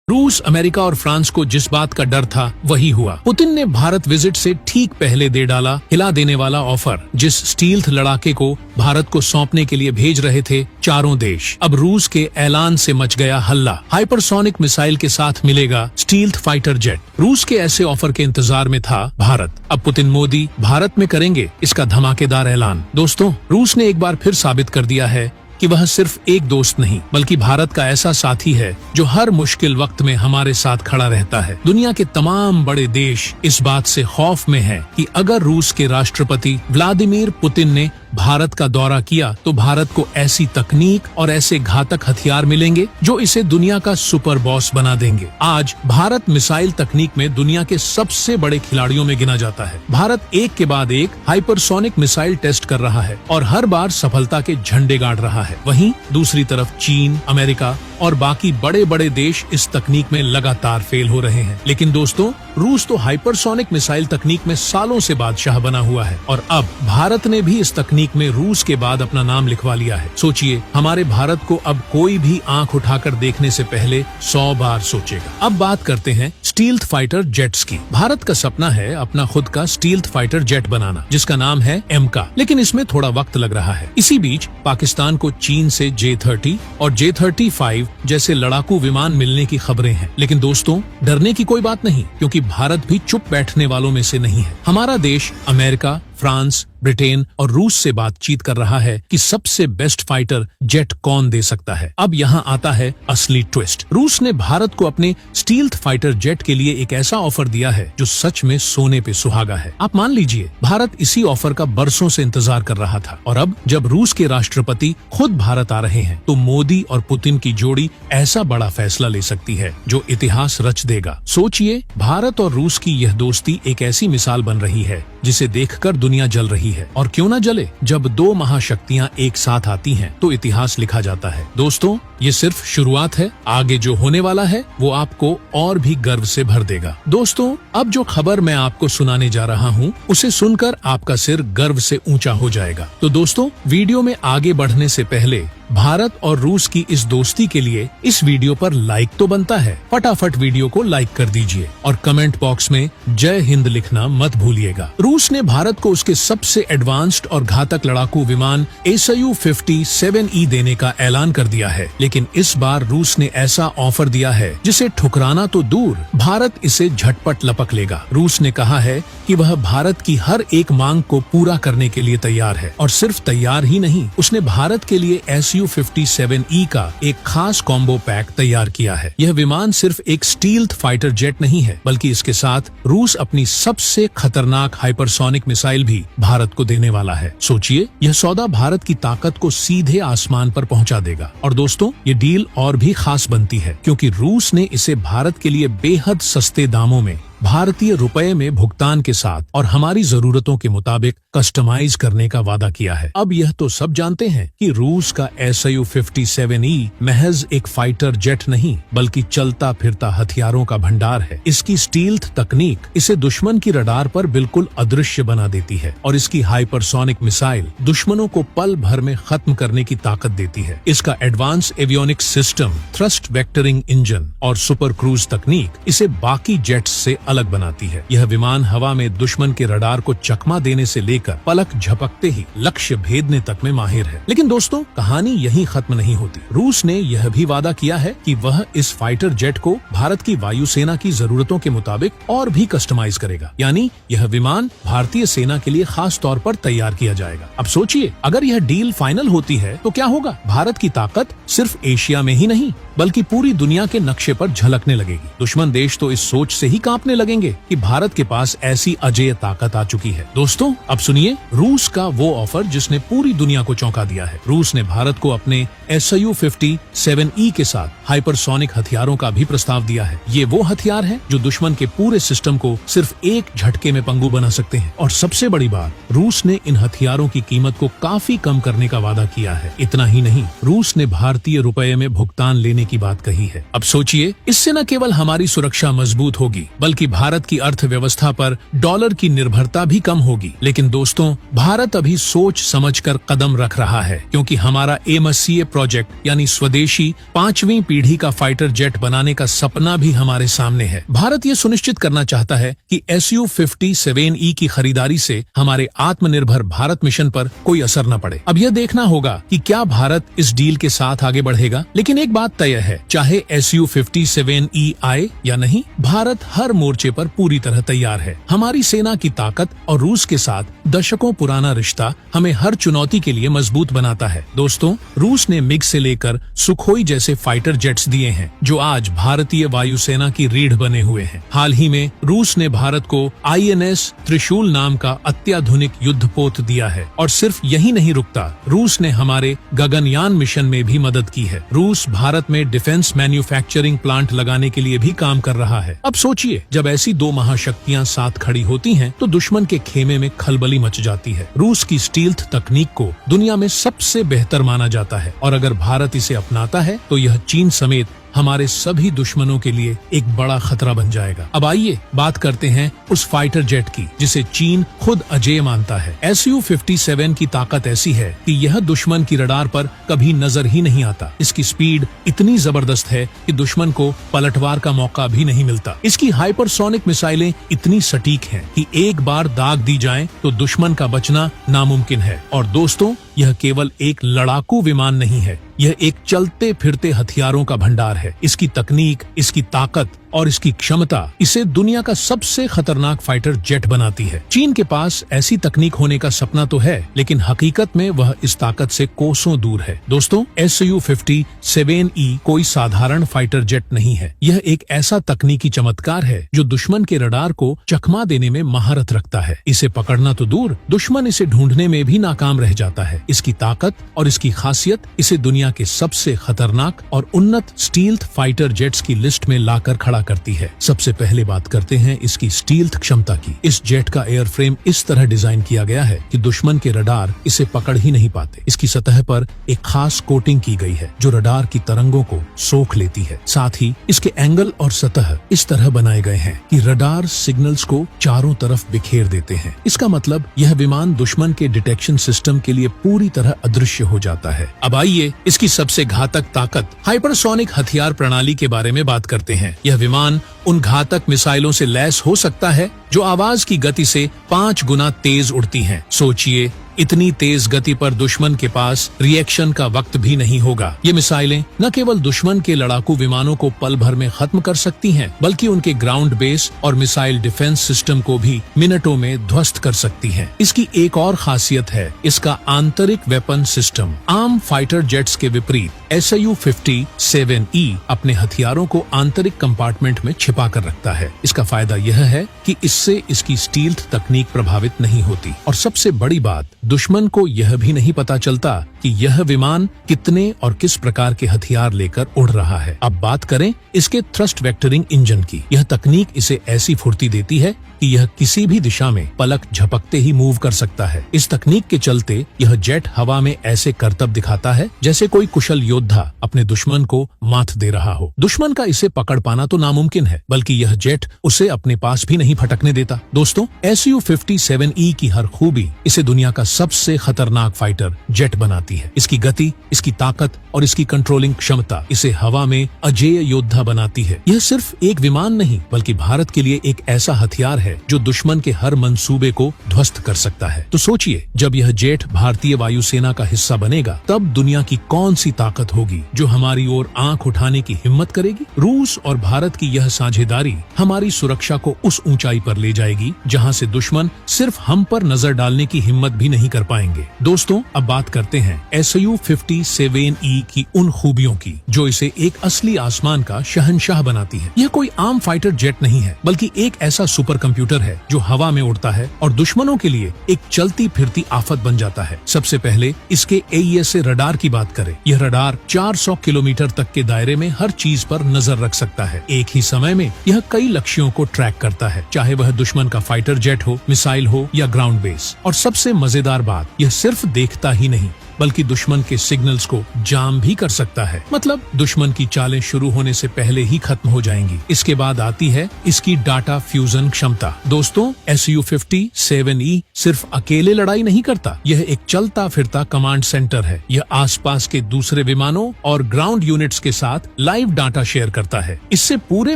रूस, अमेरिका और फ्रांस को जिस बात का डर था वही हुआ। पुतिन ने भारत विजिट से ठीक पहले दे डाला हिला देने वाला ऑफर। जिस स्टील्थ लड़ाके को भारत को सौंपने के लिए भेज रहे थे चारों देश, अब रूस के ऐलान से मच गया हल्ला। हाइपरसोनिक मिसाइल के साथ मिलेगा स्टील्थ फाइटर जेट। रूस के ऐसे ऑफर के इंतजार में था भारत। अब पुतिन मोदी भारत में करेंगे इसका धमाकेदार ऐलान। दोस्तों, रूस ने एक बार फिर साबित कर दिया है कि वह सिर्फ एक दोस्त नहीं बल्कि भारत का ऐसा साथी है जो हर मुश्किल वक्त में हमारे साथ खड़ा रहता है। दुनिया के तमाम बड़े देश इस बात से खौफ में हैं कि अगर रूस के राष्ट्रपति व्लादिमीर पुतिन ने भारत का दौरा किया तो भारत को ऐसी तकनीक और ऐसे घातक हथियार मिलेंगे जो इसे दुनिया का सुपर बॉस बना देंगे। आज भारत मिसाइल तकनीक में दुनिया के सबसे बड़े खिलाड़ियों में गिना जाता है। भारत एक के बाद एक हाइपरसोनिक मिसाइल टेस्ट कर रहा है और हर बार सफलता के झंडे गाड़ रहा है। वहीं दूसरी तरफ चीन, अमेरिका और बाकी बड़े बड़े देश इस तकनीक में लगातार फेल हो रहे हैं। लेकिन दोस्तों, रूस तो हाइपरसोनिक मिसाइल तकनीक में सालों से बादशाह बना हुआ है और अब भारत ने भी इस तकनीक में रूस के बाद अपना नाम लिखवा लिया है। सोचिए, हमारे भारत को अब कोई भी आंख उठाकर देखने से पहले 100 बार सोचेगा। अब बात करते हैं स्टील्थ फाइटर जेट्स की। भारत का सपना है अपना खुद का स्टील्थ फाइटर जेट बनाना, जिसका नाम है एमका, लेकिन इसमें थोड़ा वक्त लग रहा है। इसी बीच पाकिस्तान को चीन से J-30 और J-35 जैसे लड़ाकू विमान मिलने की खबरें हैं। लेकिन दोस्तों, डरने की कोई बात नहीं, क्योंकि भारत भी चुप बैठने वालों में से नहीं है। हमारा देश अमेरिका, फ्रांस, ब्रिटेन और रूस से बातचीत कर रहा है कि सबसे बेस्ट फाइटर जेट कौन दे सकता है। अब यहाँ आता है असली ट्विस्ट। रूस ने भारत को अपने स्टील्थ फाइटर जेट के लिए एक ऐसा ऑफर दिया है जो सच में सोने पे सुहागा है। आप मान लीजिए, भारत इसी ऑफर का बरसों से इंतजार कर रहा था और अब जब रूस के राष्ट्रपति खुद भारत आ रहे हैं तो मोदी और पुतिन की जोड़ी ऐसा बड़ा फैसला ले सकती है जो इतिहास रच देगा। सोचिए, भारत और रूस की यह दोस्ती एक ऐसी मिसाल बन रही है जिसे देखकर दुनिया जल रही है। और क्यों न जले, जब दो महाशक्तियां एक साथ आती हैं तो इतिहास लिखा जाता है। दोस्तों, ये सिर्फ शुरुआत है। आगे जो होने वाला है वो आपको और भी गर्व से भर देगा। दोस्तों, अब जो खबर मैं आपको सुनाने जा रहा हूँ उसे सुनकर आपका सिर गर्व से ऊंचा हो जाएगा। तो दोस्तों, वीडियो में आगे बढ़ने से पहले भारत और रूस की इस दोस्ती के लिए इस वीडियो पर लाइक तो बनता है। फटाफट वीडियो को लाइक कर दीजिए और कमेंट बॉक्स में जय हिंद लिखना मत भूलिएगा। रूस ने भारत को उसके सबसे एडवांस्ड और घातक लड़ाकू विमान Su-57E देने का ऐलान कर दिया है। लेकिन इस बार रूस ने ऐसा ऑफर दिया है जिसे ठुकराना तो दूर, भारत इसे झटपट लपक लेगा। रूस ने कहा है कि वह भारत की हर एक मांग को पूरा करने के लिए तैयार है और सिर्फ तैयार ही नहीं, उसने भारत के लिए Su-57E का एक खास कॉम्बो पैक तैयार किया है। यह विमान सिर्फ एक स्टील्थ फाइटर जेट नहीं है, बल्कि इसके साथ रूस अपनी सबसे खतरनाक हाइपरसोनिक मिसाइल भी भारत को देने वाला है। सोचिए, यह सौदा भारत की ताकत को सीधे आसमान पर पहुंचा देगा। और दोस्तों, ये डील और भी खास बनती है क्योंकि रूस ने इसे भारत के लिए बेहद सस्ते दामों में भारतीय रुपए में भुगतान के साथ और हमारी जरूरतों के मुताबिक कस्टमाइज करने का वादा किया है। अब यह तो सब जानते हैं कि रूस का Su-57E महज एक फाइटर जेट नहीं बल्कि चलता फिरता हथियारों का भंडार है। इसकी स्टील्थ तकनीक इसे दुश्मन की रडार पर बिल्कुल अदृश्य बना देती है और इसकी हाइपरसोनिक मिसाइल दुश्मनों को पल भर में खत्म करने की ताकत देती है। इसका advance avionics system, thrust vectoring engine और सुपर क्रूज तकनीक इसे बाकी जेट्स से अलग बनाती है। यह विमान हवा में दुश्मन के रडार को चकमा देने से लेकर पलक झपकते ही लक्ष्य भेदने तक में माहिर है। लेकिन दोस्तों, कहानी यहीं खत्म नहीं होती। रूस ने यह भी वादा किया है कि वह इस फाइटर जेट को भारत की वायुसेना की जरूरतों के मुताबिक और भी कस्टमाइज करेगा, यानी यह विमान भारतीय सेना के लिए खास तौर पर तैयार किया जाएगा। अब सोचिए, अगर यह डील फाइनल होती है तो क्या होगा? भारत की ताकत सिर्फ एशिया में ही नहीं बल्कि पूरी दुनिया के नक्शे पर झलकने लगेगी। दुश्मन देश तो इस सोच से ही कांपने लगेंगे कि भारत के पास ऐसी अजेय ताकत आ चुकी है। दोस्तों, अब सुनिए रूस का वो ऑफर जिसने पूरी दुनिया को चौंका दिया है। रूस ने भारत को अपने Su-57E के साथ हाइपरसोनिक हथियारों का भी प्रस्ताव दिया है। ये वो हथियार हैं जो दुश्मन के पूरे सिस्टम को सिर्फ एक झटके में पंगु बना सकते हैं। और सबसे बड़ी बात, रूस ने इन हथियारों की कीमत को काफी कम करने का वादा किया है। इतना ही नहीं, रूस ने भारतीय रुपए में भुगतान लेने की बात कही है। अब सोचिए, इससे न केवल हमारी सुरक्षा मजबूत होगी बल्कि भारत की अर्थव्यवस्था पर डॉलर की निर्भरता भी कम होगी। लेकिन दोस्तों, भारत अभी सोच समझकर कदम रख रहा है, क्योंकि हमारा एमएससीए प्रोजेक्ट यानी स्वदेशी 5वीं पीढ़ी का फाइटर जेट बनाने का सपना भी हमारे सामने है। भारत ये सुनिश्चित करना चाहता है कि Su-57E की खरीदारी से हमारे आत्मनिर्भर भारत मिशन पर कोई असर न पड़े। अब यह देखना होगा कि क्या भारत इस डील के साथ आगे बढ़ेगा। लेकिन एक बात तय है, चाहे Su-57E आए या नहीं, भारत हर मोर्चे पर पूरी तरह तैयार है। हमारी सेना की ताकत और रूस के साथ दशकों पुराना रिश्ता हमें हर चुनौती के लिए मजबूत बनाता है। दोस्तों, रूस ने मिग से लेकर सुखोई जैसे फाइटर जेट्स दिए हैं, जो आज भारतीय वायुसेना की रीढ़ बने हुए हैं। हाल ही में रूस ने भारत को INS त्रिशूल नाम का अत्याधुनिक युद्धपोत दिया है। और सिर्फ यही नहीं रुकता, रूस ने हमारे गगनयान मिशन में भी मदद की है। रूस भारत में डिफेंस मैन्युफैक्चरिंग प्लांट लगाने के लिए भी काम कर रहा है। अब सोचिए, जब ऐसी दो महाशक्तियां साथ खड़ी होती हैं, तो दुश्मन के खेमे में खलबली मच जाती है। रूस की स्टील्थ तकनीक को दुनिया में सबसे बेहतर माना जाता है, और अगर भारत इसे अपनाता है तो यह चीन समेत हमारे सभी दुश्मनों के लिए एक बड़ा खतरा बन जाएगा। अब आइए बात करते हैं उस फाइटर जेट की जिसे चीन खुद अजेय मानता है। Su-57 की ताकत ऐसी है कि यह दुश्मन की रडार पर कभी नजर ही नहीं आता। इसकी स्पीड इतनी जबरदस्त है कि दुश्मन को पलटवार का मौका भी नहीं मिलता। इसकी हाइपरसोनिक मिसाइलें इतनी सटीक हैं कि एक बार दाग दी जाए तो दुश्मन का बचना नामुमकिन है। और दोस्तों, यह केवल एक लड़ाकू विमान नहीं है, यह एक चलते फिरते हथियारों का भंडार है। इसकी तकनीक, इसकी ताकत और इसकी क्षमता इसे दुनिया का सबसे खतरनाक फाइटर जेट बनाती है। चीन के पास ऐसी तकनीक होने का सपना तो है, लेकिन हकीकत में वह इस ताकत से कोसों दूर है। दोस्तों, Su-57E कोई साधारण फाइटर जेट नहीं है। यह एक ऐसा तकनीकी चमत्कार है जो दुश्मन के रडार को चकमा देने में महारत रखता है। इसे पकड़ना तो दूर, दुश्मन इसे ढूंढने में भी नाकाम रह जाता है। इसकी ताकत और इसकी खासियत इसे दुनिया के सबसे खतरनाक और उन्नत स्टील्थ फाइटर जेट्स की लिस्ट में लाकर खड़ा करती है। सबसे पहले बात करते हैं इसकी स्टील्थ क्षमता की। इस जेट का एयरफ्रेम इस तरह डिजाइन किया गया है कि दुश्मन के रडार इसे पकड़ ही नहीं पाते। इसकी सतह पर एक खास कोटिंग की गई है जो रडार की तरंगों को सोख लेती है। साथ ही इसके एंगल और सतह इस तरह बनाए गए हैं कि रडार सिग्नल्स को चारों तरफ बिखेर देते हैं। इसका मतलब यह विमान दुश्मन के डिटेक्शन सिस्टम के लिए पूरी तरह अदृश्य हो जाता है। अब आइए इसकी सबसे घातक ताकत हाइपरसोनिक हथियार प्रणाली के बारे में बात करते हैं। यह विमान उन घातक मिसाइलों से लैस हो सकता है जो आवाज की गति से 5 गुना तेज उड़ती हैं। सोचिए, इतनी तेज गति पर दुश्मन के पास रिएक्शन का वक्त भी नहीं होगा। ये मिसाइलें न केवल दुश्मन के लड़ाकू विमानों को पल भर में खत्म कर सकती हैं, बल्कि उनके ग्राउंड बेस और मिसाइल डिफेंस सिस्टम को भी मिनटों में ध्वस्त कर सकती हैं। इसकी एक और खासियत है इसका आंतरिक वेपन सिस्टम। आम फाइटर जेट्स के विपरीत Su-57E अपने हथियारों को आंतरिक कंपार्टमेंट में छिपा कर रखता है। इसका फायदा यह है कि इससे इसकी स्टील्थ तकनीक प्रभावित नहीं होती। और सबसे बड़ी बात, दुश्मन को यह भी नहीं पता चलता कि यह विमान कितने और किस प्रकार के हथियार लेकर उड़ रहा है। अब बात करें इसके थ्रस्ट वेक्टरिंग इंजन की। यह तकनीक इसे ऐसी फुर्ती देती है कि यह किसी भी दिशा में पलक झपकते ही मूव कर सकता है। इस तकनीक के चलते यह जेट हवा में ऐसे करतब दिखाता है जैसे कोई कुशल योद्धा अपने दुश्मन को मात दे रहा हो। दुश्मन का इसे पकड़ पाना तो नामुमकिन है, बल्कि यह जेट उसे अपने पास भी नहीं फटकने देता। दोस्तों, Su-57E की हर खूबी इसे दुनिया का सबसे खतरनाक फाइटर जेट बनाती है। इसकी गति, इसकी ताकत और इसकी कंट्रोलिंग क्षमता इसे हवा में अजेय योद्धा बनाती है। यह सिर्फ एक विमान नहीं, बल्कि भारत के लिए एक ऐसा हथियार है जो दुश्मन के हर मंसूबे को ध्वस्त कर सकता है। तो सोचिए, जब यह जेट भारतीय वायुसेना का हिस्सा बनेगा, तब दुनिया की कौन सी ताकत होगी जो हमारी ओर आंख उठाने की हिम्मत करेगी। रूस और भारत की यह साझेदारी हमारी सुरक्षा को उस ऊंचाई पर ले जाएगी जहां से दुश्मन सिर्फ हम पर नजर डालने की हिम्मत भी नहीं कर पाएंगे। दोस्तों, अब बात करते हैं Su-57E की उन खूबियों की जो इसे एक असली आसमान का शहंशाह बनाती है। यह कोई आम फाइटर जेट नहीं है, बल्कि एक ऐसा सुपर कंप्यूटर है जो हवा में उड़ता है और दुश्मनों के लिए एक चलती फिरती आफत बन जाता है। सबसे पहले इसके AESA रडार की बात करें। यह रडार 400 किलोमीटर तक के दायरे में हर चीज पर नजर रख सकता है। एक ही समय में यह कई लक्ष्यों को ट्रैक करता है, चाहे वह दुश्मन का फाइटर जेट हो, मिसाइल हो या ग्राउंड बेस। और सबसे मजेदार बात, यह सिर्फ देखता ही नहीं, बल्कि दुश्मन के सिग्नल्स को जाम भी कर सकता है। मतलब दुश्मन की चालें शुरू होने से पहले ही खत्म हो जाएंगी। इसके बाद आती है इसकी डाटा फ्यूजन क्षमता। दोस्तों, Su-57E सिर्फ अकेले लड़ाई नहीं करता, यह एक चलता फिरता कमांड सेंटर है। यह आसपास के दूसरे विमानों और ग्राउंड यूनिट्स के साथ लाइव डाटा शेयर करता है। इससे पूरे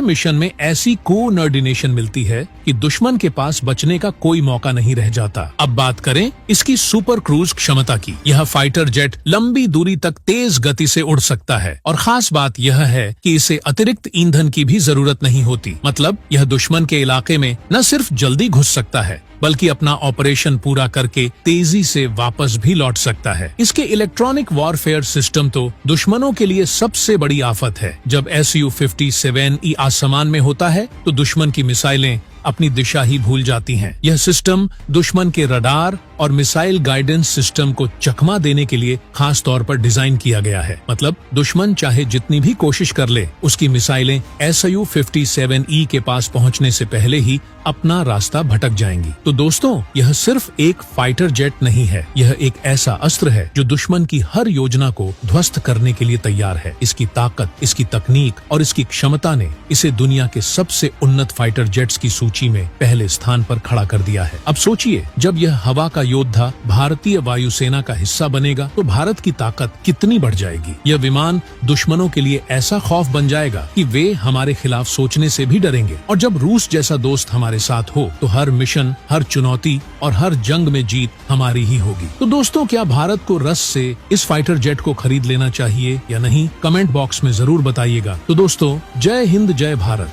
मिशन में ऐसी कोऑर्डिनेशन मिलती है कि दुश्मन के पास बचने का कोई मौका नहीं रह जाता। अब बात करें इसकी सुपर क्रूज क्षमता की। यह फाइटर जेट लंबी दूरी तक तेज गति से उड़ सकता है और खास बात यह है कि इसे अतिरिक्त ईंधन की भी जरूरत नहीं होती। मतलब यह दुश्मन के इलाके में न सिर्फ जल्दी घुस सकता है बल्कि अपना ऑपरेशन पूरा करके तेजी से वापस भी लौट सकता है। इसके इलेक्ट्रॉनिक वॉरफेयर सिस्टम तो दुश्मनों के लिए सबसे बड़ी आफत है। जब Su-57E आसमान में होता है तो दुश्मन की मिसाइलें अपनी दिशा ही भूल जाती हैं। यह सिस्टम दुश्मन के रडार और मिसाइल गाइडेंस सिस्टम को चकमा देने के लिए खास तौर पर डिजाइन किया गया है। मतलब दुश्मन चाहे जितनी भी कोशिश कर ले, उसकी मिसाइलें Su-57E के पास पहुंचने से पहले ही अपना रास्ता भटक जाएंगी। तो दोस्तों, यह सिर्फ एक फाइटर जेट नहीं है, यह एक ऐसा अस्त्र है जो दुश्मन की हर योजना को ध्वस्त करने के लिए तैयार है। इसकी ताकत, इसकी तकनीक और इसकी क्षमता ने इसे दुनिया के सबसे उन्नत फाइटर जेट्स की सूची में पहले स्थान पर खड़ा कर दिया है। अब सोचिए, जब यह हवा का योद्धा भारतीय वायुसेना का हिस्सा बनेगा तो भारत की ताकत कितनी बढ़ जाएगी। यह विमान दुश्मनों के लिए ऐसा खौफ बन जाएगा कि वे हमारे खिलाफ सोचने से भी डरेंगे। और जब रूस जैसा दोस्त हमारे साथ हो तो हर मिशन, हर चुनौती और हर जंग में जीत हमारी ही होगी। तो दोस्तों, क्या भारत को रस से इस फाइटर जेट को खरीद लेना चाहिए या नहीं? कमेंट बॉक्स में जरूर बताइएगा। तो दोस्तों, जय हिंद, जय भारत।